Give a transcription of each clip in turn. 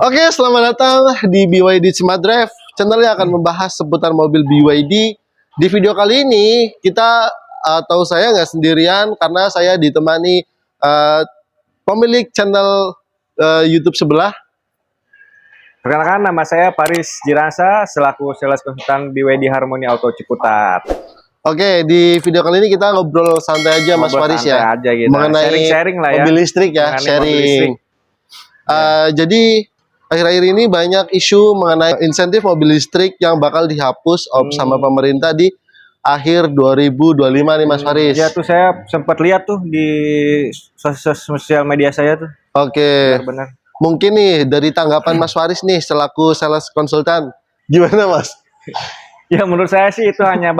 Oke, selamat datang di BYD Smart Drive. Channel yang akan membahas seputar mobil BYD. Di video kali ini kita atau saya nggak sendirian karena saya ditemani pemilik channel YouTube sebelah. Perkenalkan, nama saya Paris Jirasa selaku sales konsultan BYD Harmony Auto Ciputat. Oke, di video kali ini kita ngobrol santai aja Mas Paris ya, aja gitu. mengenai sharing lah ya. mobil listrik ya, Mengenai sharing. mobil listrik. Jadi akhir-akhir ini banyak isu mengenai insentif mobil listrik yang bakal dihapus sama pemerintah di akhir 2025 nih Mas Faris. Ya tuh saya sempat lihat tuh di sosial media saya tuh. Oke. Benar-benar. Mungkin nih dari tanggapan Mas Faris nih selaku sales konsultan, gimana Mas? Ya menurut saya sih itu hanya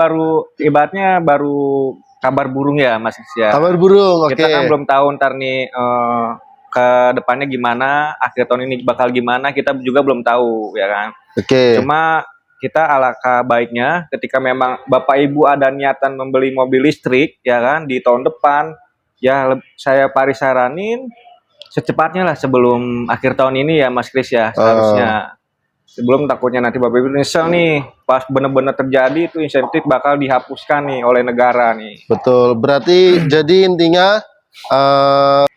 ibaratnya baru kabar burung ya Mas ya. Kabar burung, oke. Kita kan belum tahu ntar nih ke depannya gimana, akhir tahun ini bakal gimana, kita juga belum tahu ya kan. Oke. Cuma kita alangkah baiknya ketika memang Bapak Ibu ada niatan membeli mobil listrik ya kan di tahun depan, ya saya Paris saranin secepatnya lah sebelum akhir tahun ini ya Mas Kris ya, seharusnya. Sebelum takutnya nanti Bapak Ibu nyesel nih, pas benar-benar terjadi itu insentif bakal dihapuskan nih oleh negara nih. Betul, berarti jadi intinya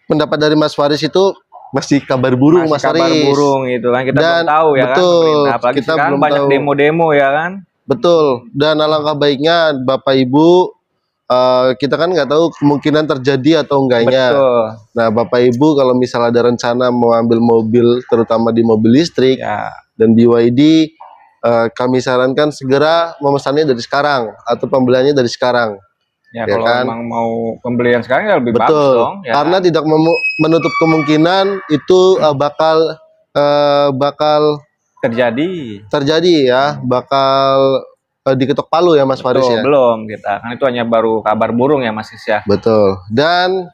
pendapat dari Mas Faris itu masih kabar burung Mas Faris. Kabar burung itu kan, kita belum tahu ya betul, kan. Apalagi kita sekarang belum banyak demo-demo ya kan. Betul, dan alangkah baiknya Bapak Ibu, kita kan nggak tahu kemungkinan terjadi atau enggaknya. Betul. Nah Bapak Ibu kalau misalnya ada rencana mau ambil mobil, terutama di mobil listrik Ya. dan BYD, kami sarankan segera memesannya dari sekarang atau pembeliannya dari sekarang. Ya, Ya kalau kan? memang mau pembelian sekarang ya lebih bagus Betul, dong. Ya. karena tidak menutup kemungkinan itu bakal terjadi ya, bakal diketok palu ya Mas Faris ya. Belum kita, kan itu hanya baru kabar burung ya Mas Is ya. Betul. Dan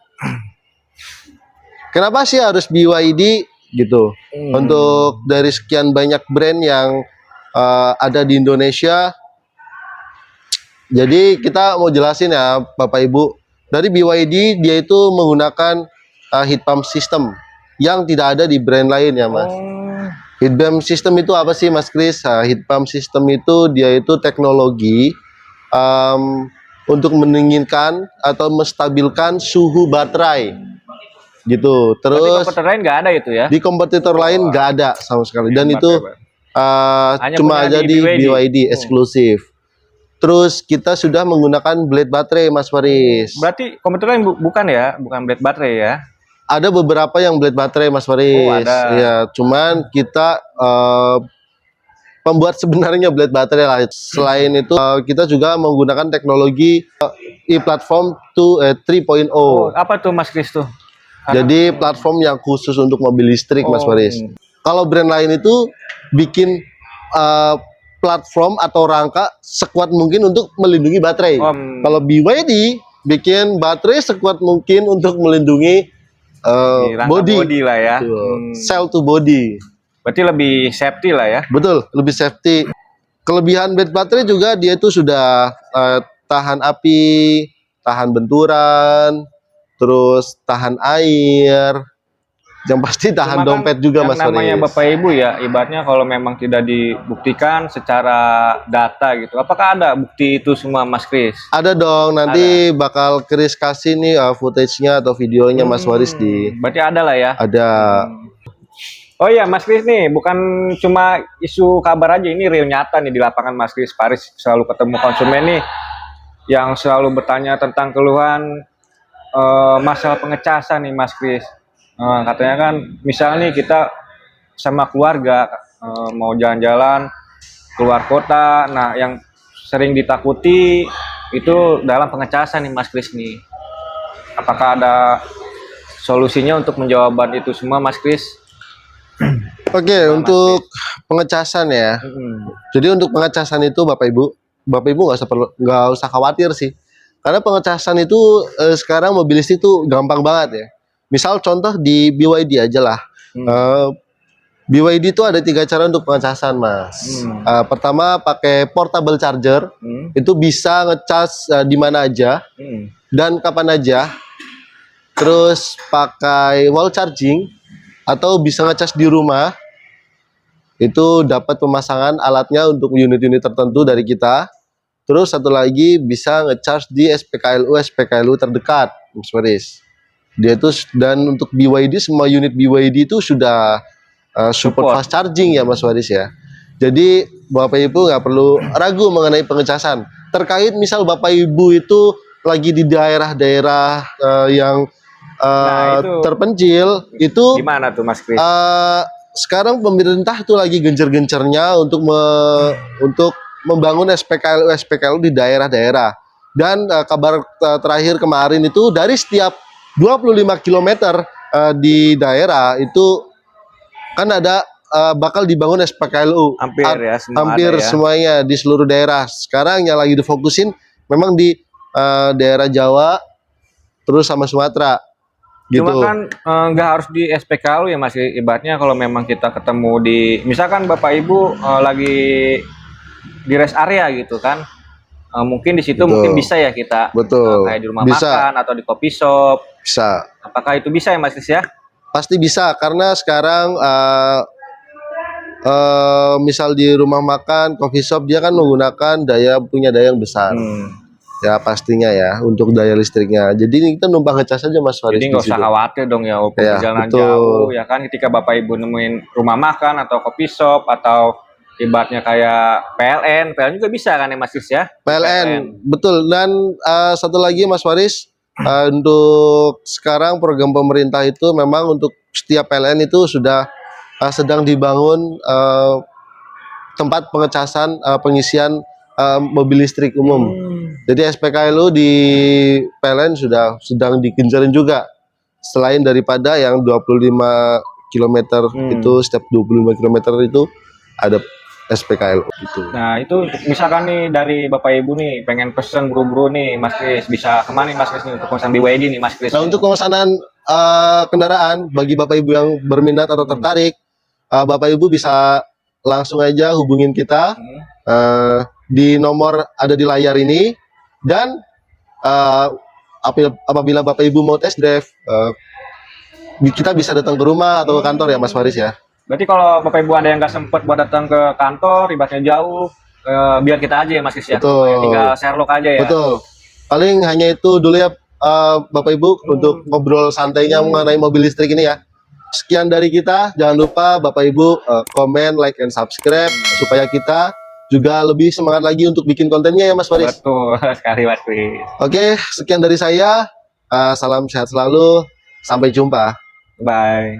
kenapa sih harus BYD gitu? Untuk dari sekian banyak brand yang ada di Indonesia. Jadi kita mau jelasin ya Bapak Ibu, dari BYD dia itu menggunakan heat pump system yang tidak ada di brand lain ya Mas. Heat pump system itu apa sih Mas Kris? Heat pump system itu dia itu teknologi untuk mendinginkan atau menstabilkan suhu baterai gitu. Terus di kompetitor lain nggak ada itu ya? Di kompetitor lain nggak ada sama sekali, dan itu cuma ada di BYD eksklusif. Terus kita sudah menggunakan blade baterai Mas Faris. Berarti kompetitor lain bukan ya? Bukan blade baterai ya? Ada beberapa yang blade baterai Mas Faris. ada. Ya, cuman kita pembuat sebenarnya blade baterai lah. Selain itu kita juga menggunakan teknologi e-platform 3.0. Apa tuh Mas Kris tuh? Jadi platform yang khusus untuk mobil listrik Mas Faris. Kalau brand lain itu bikin platform atau rangka sekuat mungkin untuk melindungi baterai. Kalau BYD bikin baterai sekuat mungkin untuk melindungi body lah ya. Cell to body. Berarti lebih safety lah ya. Betul, lebih safety. Kelebihan blade baterai juga dia itu sudah tahan api, tahan benturan, terus tahan air. Yang pasti tahan dompet juga Mas Faris. Namanya Bapak Ibu ya, ibaratnya kalau memang tidak dibuktikan secara data gitu. Apakah ada bukti itu semua Mas Kris? Ada dong, nanti bakal Kris kasih nih footage-nya atau videonya Mas Faris di. Berarti ada lah ya? Ada. Oh iya Mas Kris nih, bukan cuma isu kabar aja, ini real nyata nih di lapangan Mas Kris. Paris selalu ketemu konsumen nih yang selalu bertanya tentang keluhan masalah pengecasan nih Mas Kris. Katanya kan misalnya nih kita sama keluarga mau jalan-jalan keluar kota, nah yang sering ditakuti itu dalam pengecasan nih Mas Kris nih. Apakah ada solusinya untuk menjawaban itu semua Mas Kris? Oke, untuk pengecasan ya. Jadi untuk pengecasan itu Bapak Ibu nggak usah khawatir sih. Karena pengecasan itu sekarang mobil listrik itu gampang banget ya. Misal contoh di BYD aja lah. BYD itu ada 3 cara untuk pengecasan Mas. Pertama pakai portable charger. Itu bisa ngecas di mana aja dan kapan aja. Terus pakai wall charging atau bisa ngecas di rumah. Itu dapat pemasangan alatnya untuk unit-unit tertentu dari kita. Terus satu lagi bisa ngecharge di SPKLU terdekat, Mas Faris. Dia itu, dan untuk BYD, semua unit BYD itu sudah support fast charging ya Mas Faris ya. Jadi Bapak Ibu nggak perlu ragu mengenai pengecasan. Terkait misal Bapak Ibu itu lagi di daerah-daerah yang itu terpencil, itu gimana tuh Mas Kris? sekarang pemerintah tuh lagi gencar-gencarnya untuk membangun SPKLU di daerah-daerah. Dan kabar terakhir kemarin itu dari setiap 25 km di daerah itu kan ada bakal dibangun SPKLU. Hampir ada ya. semuanya di seluruh daerah. Sekarang yang lagi difokusin memang di daerah Jawa terus sama Sumatera. Gitu. Cuma kan nggak harus di SPKLU ya Mas. Ibaratnya kalau memang kita ketemu di, misalkan Bapak Ibu lagi di rest area gitu kan, mungkin di situ mungkin bisa ya kita kayak di rumah makan atau di coffee shop. Bisa. Apakah itu bisa ya Mas Kris ya? Pasti bisa, karena sekarang misal di rumah makan, coffee shop, dia kan menggunakan punya daya yang besar. Ya pastinya ya, untuk daya listriknya. Jadi kita numpang ngecas aja Mas Faris. Jadi nggak usah khawatir dong ya, walaupun perjalanan jauh ya kan, ketika Bapak Ibu nemuin rumah makan atau coffee shop atau ibaratnya kayak PLN juga bisa kan ya Mas Kris ya? PLN, betul. Dan satu lagi Mas Faris, untuk sekarang program pemerintah itu memang untuk setiap PLN itu sudah sedang dibangun tempat pengecasan pengisian mobil listrik umum. Jadi SPKLU di PLN sudah sedang digencarin juga. Selain daripada yang 25 km itu, setiap 25 km itu ada SPKLU gitu. Nah itu misalkan nih dari Bapak Ibu nih pengen pesen buru-buru nih Mas Kris, bisa kemana nih Mas Kris nih untuk pemesan BYD nih Mas Kris? Nah untuk pemesanan kendaraan bagi Bapak Ibu yang berminat atau tertarik, Bapak Ibu bisa langsung aja hubungin kita di nomor ada di layar ini. Dan apabila Bapak Ibu mau test drive, kita bisa datang ke rumah atau ke kantor ya Mas Faris ya. Berarti kalau Bapak Ibu ada yang nggak sempet buat datang ke kantor, ibaratnya jauh, biar kita aja ya Mas Kris ya. Tinggal Sherlock aja ya. Betul. Paling hanya itu dulu ya Bapak Ibu untuk ngobrol santainya mengenai mobil listrik ini ya. Sekian dari kita. Jangan lupa Bapak Ibu komen, like, and subscribe supaya kita juga lebih semangat lagi untuk bikin kontennya ya Mas Faris. Betul sekali Mas Kris. Oke, sekian dari saya. Salam sehat selalu. Sampai jumpa. Bye.